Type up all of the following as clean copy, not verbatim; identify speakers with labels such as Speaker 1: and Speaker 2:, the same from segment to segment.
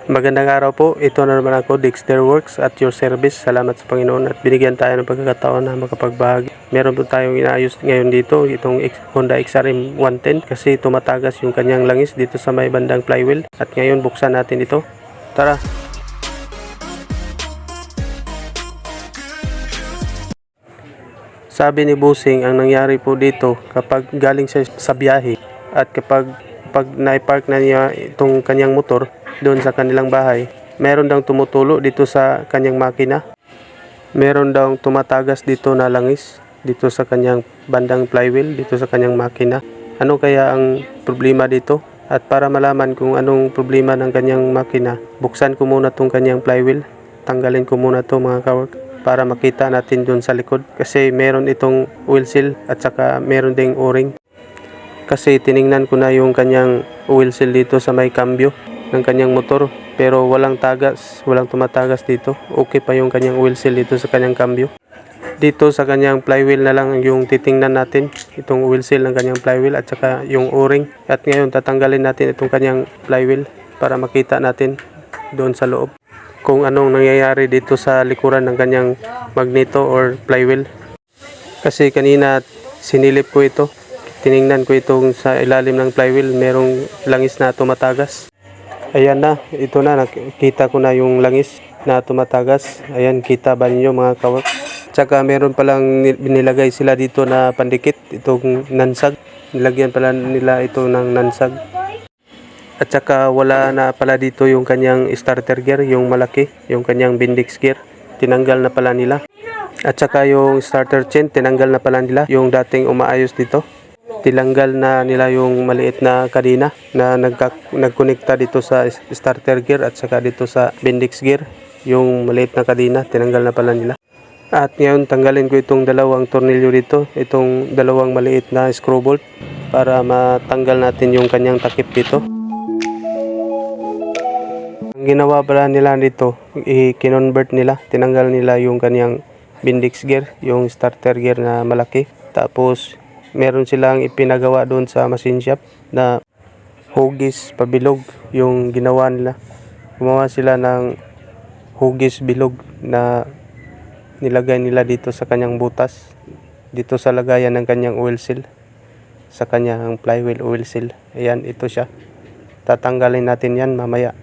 Speaker 1: Magandang araw po. Ito na naman ako, Dexter Works at your service. Salamat sa Panginoon at binigyan tayo ng pagkakataon na makapagbahagi. Meron po tayong inaayos ngayon dito, itong Honda XRM 110 kasi tumatagas yung kanyang langis dito sa may bandang flywheel. At ngayon buksan natin ito. Tara! Sabi ni Busing, ang nangyari po dito kapag galing siya sa biyahe at kapag na-park na niya itong kanyang motor doon sa kanilang bahay, meron daw tumutulo dito sa kanyang makina. Meron daw tumatagas dito na langis dito sa kanyang bandang flywheel, dito sa kanyang makina. Ano kaya ang problema dito? At para malaman kung anong problema ng kanyang makina, buksan ko muna itong kanyang flywheel. Tanggalin ko muna ito mga kawork para makita natin doon sa likod. Kasi meron itong oil seal at saka meron ding o-ring. Kasi tiningnan ko na yung kanyang oil seal dito sa may cambio ng kanyang motor. Pero walang tagas, walang tumatagas dito. Okay pa yung kanyang oil seal dito sa kanyang cambio. Dito sa kanyang flywheel na lang yung titingnan natin. Itong oil seal ng kanyang flywheel at saka yung o-ring. At ngayon tatanggalin natin itong kanyang flywheel para makita natin doon sa loob kung anong nangyayari dito sa likuran ng kanyang magneto or flywheel. Kasi kanina sinilip ko ito. Tiningnan ko itong sa ilalim ng flywheel, merong langis na tumatagas. Ayan na, ito na, nakita ko na yung langis na tumatagas. Ayan, kita ba niyo mga kawork? Tsaka meron palang nilagay sila dito na pandikit, itong nansag. Nilagyan pala nila ito ng nansag. At saka wala na pala dito yung kanyang starter gear, yung malaki, yung kanyang Bendix gear. Tinanggal na pala nila. At saka yung starter chain, tinanggal na pala nila. Yung dating umaayos dito, tinanggal na nila yung maliit na kadena na nagkonekta dito sa starter gear at saka dito sa Bendix gear. Yung maliit na kadena, tinanggal na pala nila. At ngayon tanggalin ko itong dalawang tornilyo dito, itong dalawang maliit na screw bolt para matanggal natin yung kanyang takip dito. Ang ginawa pala nila dito, i-convert nila, tinanggal nila yung kanyang Bendix gear, yung starter gear na malaki. Tapos meron silang ipinagawa doon sa machine shop na hugis pabilog yung ginawa nila. Gumawa sila ng hugis bilog na nilagay nila dito sa kanyang butas, dito sa lagayan ng kanyang oil seal, sa kanyang flywheel oil seal. Ayan, ito siya. Tatanggalin natin yan mamaya.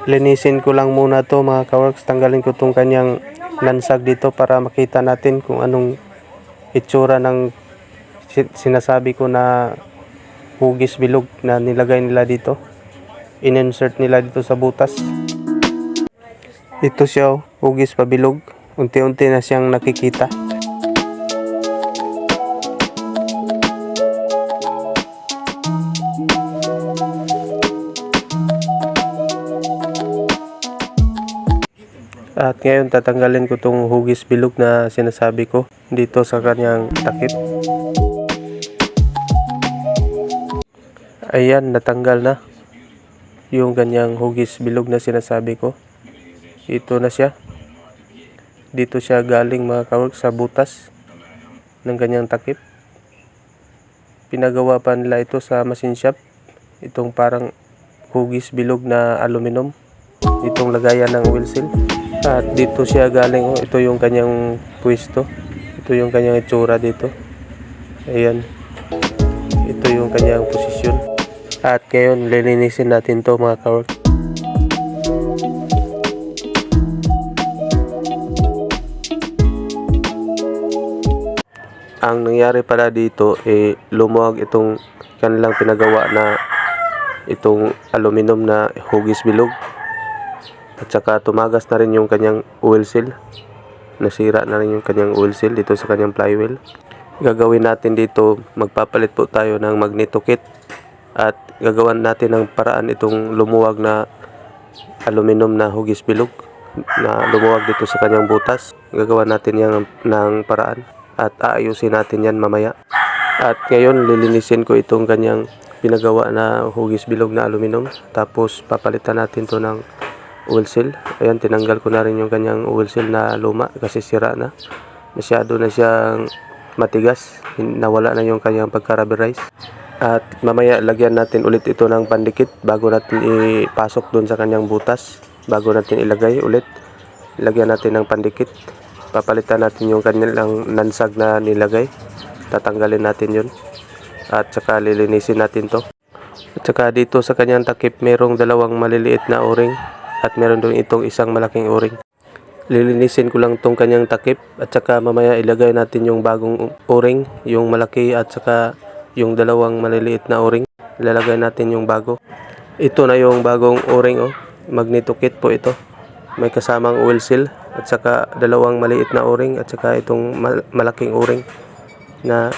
Speaker 1: Linisin ko lang muna to mga kaworks. Tanggalin ko tong kanyang lansag dito para makita natin kung anong itsura ng sinasabi ko na hugis bilog na nilagay nila dito. In-insert nila dito sa butas. Ito siya, hugis pabilog. Unti-unti na siyang nakikita. At ngayon tatanggalin ko tong hugis bilog na sinasabi ko dito sa kanyang takip. Ayan, natanggal na yung kanyang hugis bilog na sinasabi ko. Ito na siya. Dito siya galing mga kawork sa butas ng kanyang takip. Pinagawa pa nila ito sa machine shop. Itong parang hugis bilog na aluminum. Itong lagayan ng oil seal. At dito siya galing, ito yung kanyang pwesto. Ito yung kanyang itsura dito. Ayan. Ito yung kanyang posisyon. At ngayon, lilinisin natin to mga kawork. Ang nangyari pala dito, lumuwag itong kanilang pinagawa na itong aluminum na hugis bilog. At saka tumagas na rin yung kanyang oil seal. Nasira na rin yung kanyang oil seal dito sa kanyang flywheel. Gagawin natin dito, magpapalit po tayo ng magneto kit. At gagawan natin ng paraan itong lumuwag na aluminum na hugis bilog na lumuwag dito sa kanyang butas. Gagawan natin yan ng paraan. At aayusin natin yan mamaya. At ngayon lilinisin ko itong kanyang pinagawa na hugis bilog na aluminum. Tapos papalitan natin to ng oil seal. Ayan, tinanggal ko na rin yung kanyang oil seal na luma kasi sira na. Masyado na siyang matigas. Nawala na yung kanyang pagka-rubberize. At mamaya lagyan natin ulit ito ng pandikit bago natin ipasok doon sa kanyang butas. Bago natin ilagay ulit, lagyan natin ng pandikit. Papalitan natin yung kanyang nansag na nilagay. Tatanggalin natin yun. At saka lilinisin natin to. At saka dito sa kanyang takip, merong dalawang maliliit na o-ring. At meron doon itong isang malaking o-ring. Lilinisin ko lang tong kanyang takip. At saka mamaya ilagay natin yung bagong o-ring. Yung malaki at saka yung dalawang maliliit na o-ring. Ilalagay natin yung bago. Ito na yung bagong o-ring, oh. Magneto kit po ito. May kasamang oil seal at saka dalawang maliit na o-ring at saka itong malaking o-ring na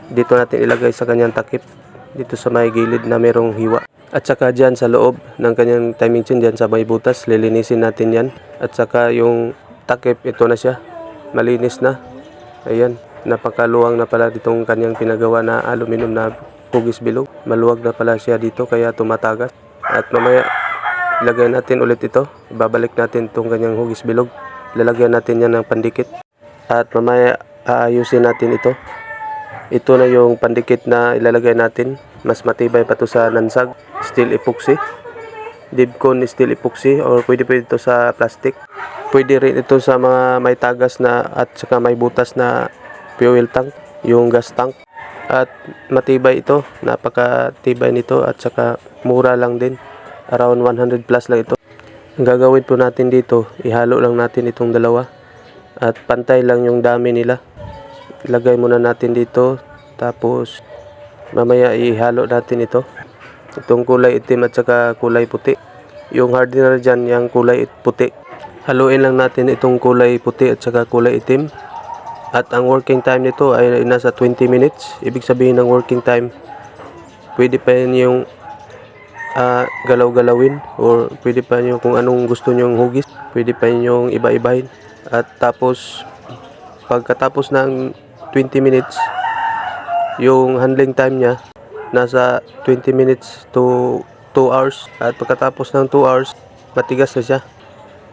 Speaker 1: dito natin ilagay sa kanyang takip dito sa may gilid na merong hiwa. At saka dyan sa loob ng kanyang timing chain, dyan sa may butas, lilinisin natin yan. At saka yung takip, ito na siya. Malinis na. Ayan. Napakaluwang na pala ditong kanyang pinagawa na aluminum na hugis bilog. Maluwag na pala siya dito kaya tumatagas. At mamaya ilagay natin ulit ito. Ibabalik natin itong kanyang hugis bilog. Lalagyan natin yan ng pandikit. At mamaya aayusin natin ito. Ito na yung pandikit na ilalagay natin. Mas matibay pa to sa nansag. Steel epoxy. Dibcon steel epoxy or pwede ito sa plastic. Pwede rin ito sa mga may tagas na at saka may butas na fuel tank, yung gas tank. At matibay ito, napakatibay nito at saka mura lang din. Around 100 plus lang ito. Ang gagawin po natin dito, ihalo lang natin itong dalawa at pantay lang yung dami nila. Ilagay muna natin dito, tapos mamaya ihalo natin ito. Itong kulay itim at saka kulay puti. Yung hardener dyan, yung kulay puti. Haluin lang natin itong kulay puti at saka kulay itim. At ang working time nito ay nasa 20 minutes. Ibig sabihin ng working time, pwede pa yun yung galaw-galawin or pwede pa nyo kung anong gusto nyong hugis. Pwede pa yung iba-ibahin. At tapos, pagkatapos ng 20 minutes, yung handling time niya, nasa 20 minutes to 2 hours. At pagkatapos ng 2 hours, matigas na siya.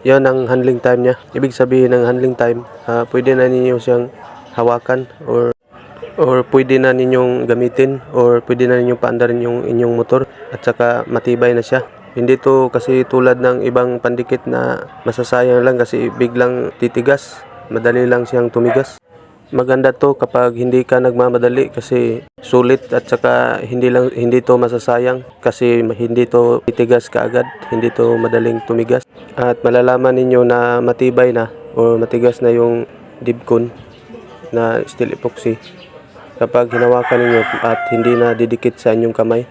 Speaker 1: Yan ang handling time niya. Ibig sabihin ng handling time, pwede na ninyo siyang hawakan or pwede na ninyong gamitin or pwede na ninyong paandarin yung inyong motor at saka matibay na siya. Hindi to kasi tulad ng ibang pandikit na masasayang lang kasi biglang titigas. Madali lang siyang tumigas. Maganda to kapag hindi ka nagmamadali kasi sulit at saka hindi to masasayang kasi hindi to titigas kaagad, hindi to madaling tumigas. At malalaman ninyo na matibay na o matigas na yung Dibcon na steel epoxy kapag hinawakan ninyo at hindi na didikit sa inyong kamay,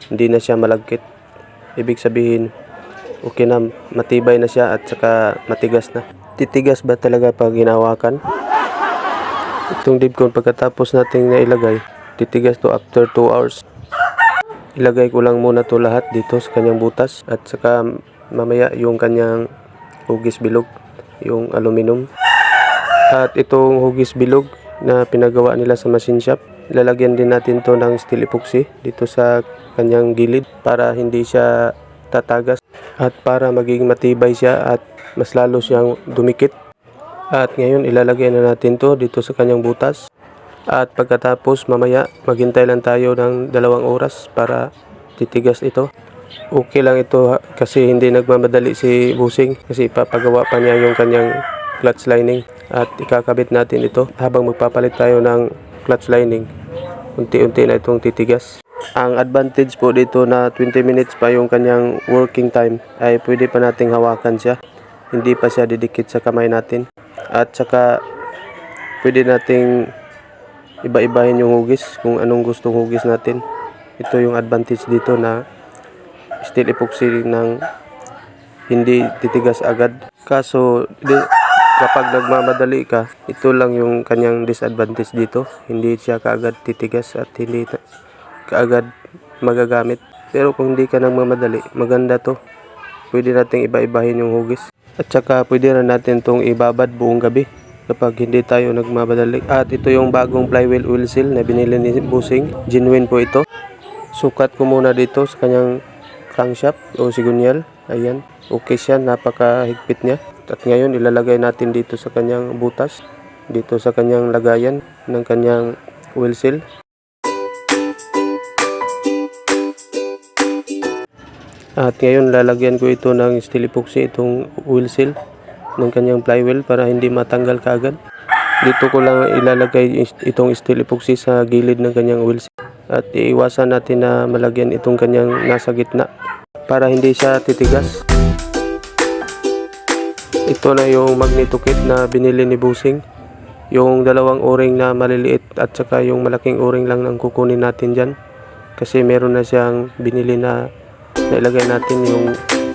Speaker 1: hindi na siya malagkit. Ibig sabihin okay na, matibay na siya at saka matigas na. Titigas ba talaga pag hinawakan? Itong Dibcon pagkatapos natin na ilagay, titigas to after 2 hours. Ilagay ko lang muna to lahat dito sa kanyang butas at saka mamaya yung kanyang hugis bilog, yung aluminum. At itong hugis bilog na pinagawa nila sa machine shop, lalagyan din natin to ng steel epoxy dito sa kanyang gilid para hindi siya tatagas at para maging matibay siya at mas lalo siyang dumikit. At ngayon ilalagay na natin to dito sa kanyang butas. At pagkatapos mamaya maghintay lang tayo ng 2 oras para titigas ito. Okay lang ito kasi hindi nagmamadali si Busing kasi ipapagawa pa niya yung kanyang clutch lining. At ikakabit natin ito habang magpapalit tayo ng clutch lining. Unti-unti na itong titigas. Ang advantage po dito na 20 minutes pa yung kanyang working time ay pwede pa nating hawakan siya. Hindi pa siya didikit sa kamay natin. At saka pwede nating iba-ibahin yung hugis kung anong gustong hugis natin. Ito yung advantage dito na steel epoxy ng hindi titigas agad. Kaso kapag nagmamadali ka, ito lang yung kanyang disadvantage dito. Hindi siya kaagad titigas at hindi kaagad magagamit. Pero kung hindi ka nagmamadali, maganda to. Pwede nating iba-ibahin yung hugis. At saka pwede na natin itong ibabad buong gabi kapag hindi tayo nagmamadali. At ito yung bagong flywheel oil seal na binili ni Busing. Genuine po ito. Sukat ko muna dito sa kanyang crankshaft o sigunyal. Ayan. Okay siya. Napakahigpit niya. At ngayon ilalagay natin dito sa kanyang butas. Dito sa kanyang lagayan ng kanyang oil seal. At ngayon lalagyan ko ito ng steel epoxy, itong wheel seal ng kanyang flywheel para hindi matanggal kaagad. Dito ko lang ilalagay itong steel epoxy sa gilid ng kanyang wheel seal. At iiwasan natin na malagyan itong kanyang nasa gitna para hindi siya titigas. Ito na yung magneto kit na binili ni Busing. Yung dalawang o-ring na maliliit at saka yung malaking o-ring lang ang kukunin natin dyan. Kasi meron na siyang binili na nailagay natin yung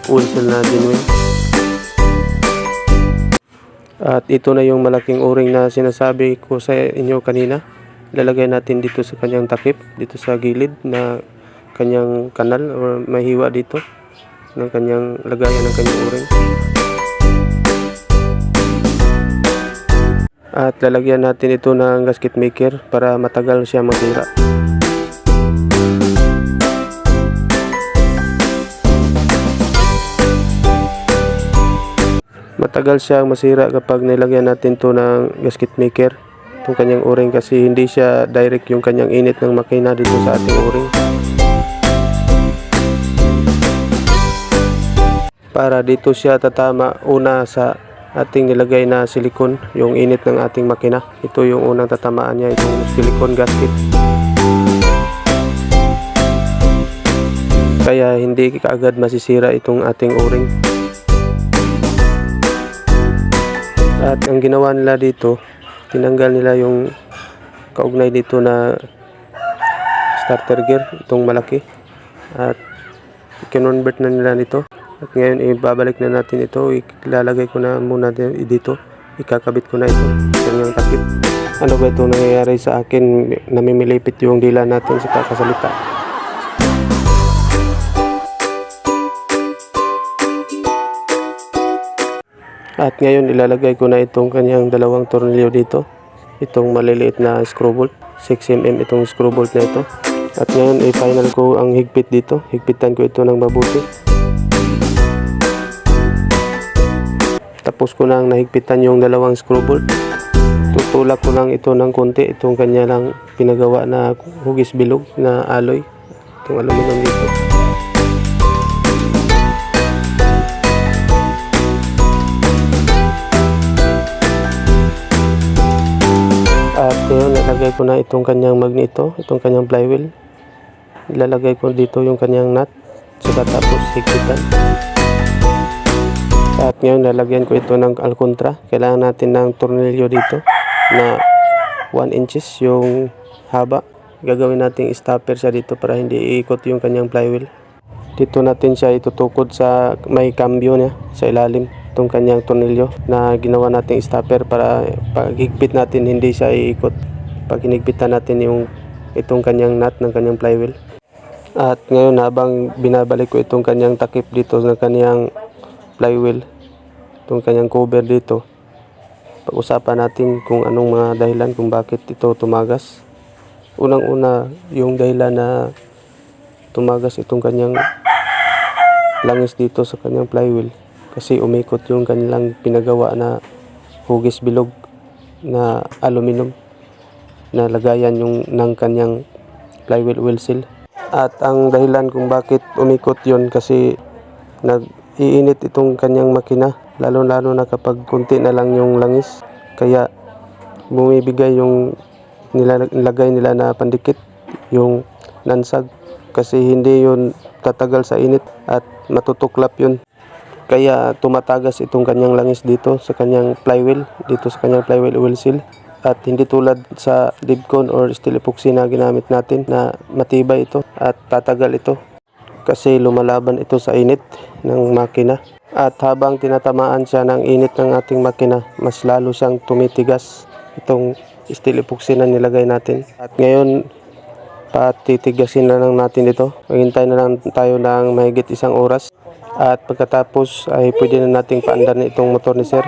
Speaker 1: wheel seal na genuine. At ito na yung malaking o-ring na sinasabi ko sa inyo kanina. Lalagay natin dito sa kanyang takip, dito sa gilid na kanyang kanal o may hiwa dito ng kanyang lagayan ng kanyang o-ring. At lalagyan natin ito ng gasket maker para matagal siya masira. Matagal siya masira kapag nilagyan natin ito ng gasket maker, itong kanyang o-ring, kasi hindi siya direct yung kanyang init ng makina dito sa ating o-ring. Para dito siya tatama una sa ating nilagay na silicone, yung init ng ating makina. Ito yung unang tatamaan niya, itong silicone gasket. Kaya hindi kaagad masisira itong ating o-ring. At ang ginawa nila dito, tinanggal nila yung kaugnay dito na starter gear, itong malaki, at kinonvert na nila nito. At ngayon ibabalik na natin ito. Ilalagay ko na muna dito, ikakabit ko na ito sa kanyang takip. Ano ba ito nangyayari sa akin? Namimilipit yung dila natin sa kakasalita. At ngayon ilalagay ko na itong kanyang dalawang tornilyo dito, itong maliliit na screw bolt, 6mm itong screw bolt na ito. At ngayon i-final ko ang higpit dito, higpitan ko ito ng mabuti. Tapos ko nang nahigpitan yung dalawang screw bolt. Tutulak ko lang ito ng konti, itong kanya lang pinagawa na hugis bilog na alloy, itong aluminum dito. At ngayon nalagay ko na itong kanyang magneto, itong kanyang flywheel. Ilalagay ko dito yung kanyang nut, saka tapos higpitan. At ngayon lalagyan ko ito ng alcontra. Kailangan natin ng tornilyo dito na 1 inches yung haba. Gagawin natin stopper siya dito para hindi iikot yung kanyang flywheel. Dito natin siya itutukod sa may cambio niya sa ilalim, itong kanyang tornilyo na ginawa nating stopper para pag higpit natin hindi siya iikot pag hinigpitan natin yung itong kanyang nut ng kanyang flywheel. At ngayon habang binabalik ko itong kanyang takip dito ng kanyang flywheel, itong kanyang cover dito, pag-usapan natin kung anong mga dahilan kung bakit ito tumagas. Unang-una, yung dahilan na tumagas itong kanyang langis dito sa kanyang flywheel kasi umikot yung kanilang pinagawa na hugis bilog na aluminum na lagayan yung ng kanyang flywheel wheel seal. At ang dahilan kung bakit umikot yon kasi nag-iinit itong kanyang makina, lalo-lalo na kapag kunti na lang yung langis. Kaya bumibigay yung nilagay nila na pandikit, yung nansag, kasi hindi yun tatagal sa init at matutuklap yun. Kaya tumatagas itong kanyang langis dito sa kanyang flywheel, dito sa kanyang flywheel wheel seal. At hindi tulad sa Livcon or steel epoxy na ginamit natin na matibay ito at tatagal ito kasi lumalaban ito sa init ng makina. At habang tinatamaan siya ng init ng ating makina, mas lalo siyang tumitigas itong steel epoxy na nilagay natin. At ngayon patitigasin na lang natin ito. Maghintay na lang tayo ng mahigit 1 oras. At pagkatapos ay pwede na nating paandarin itong motor ni sir.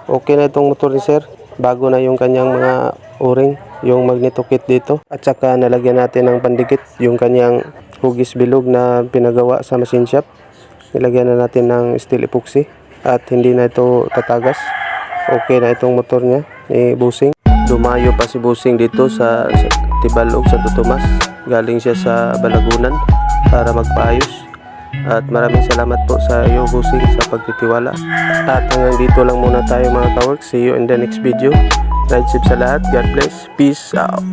Speaker 1: Okay na itong motor ni sir. Bago na yung kanyang mga o-ring, yung magneto kit dito. At saka nalagyan natin ng pandikit yung kanyang hugis bilog na pinagawa sa machine shop. Nilagyan na natin ng steel epoxy at hindi na ito tatagas. Okay na itong motor niya ni Busing. Dumayo pa si Busing dito sa Tibalog, Santo Tomas. Galing siya sa Balagunan para magpaayos. At maraming salamat po sa iyo, Busing, sa pagtitiwala. At hanggang dito lang muna tayo mga kaworks. See you in the next video. Ride safe sa lahat. God bless. Peace out.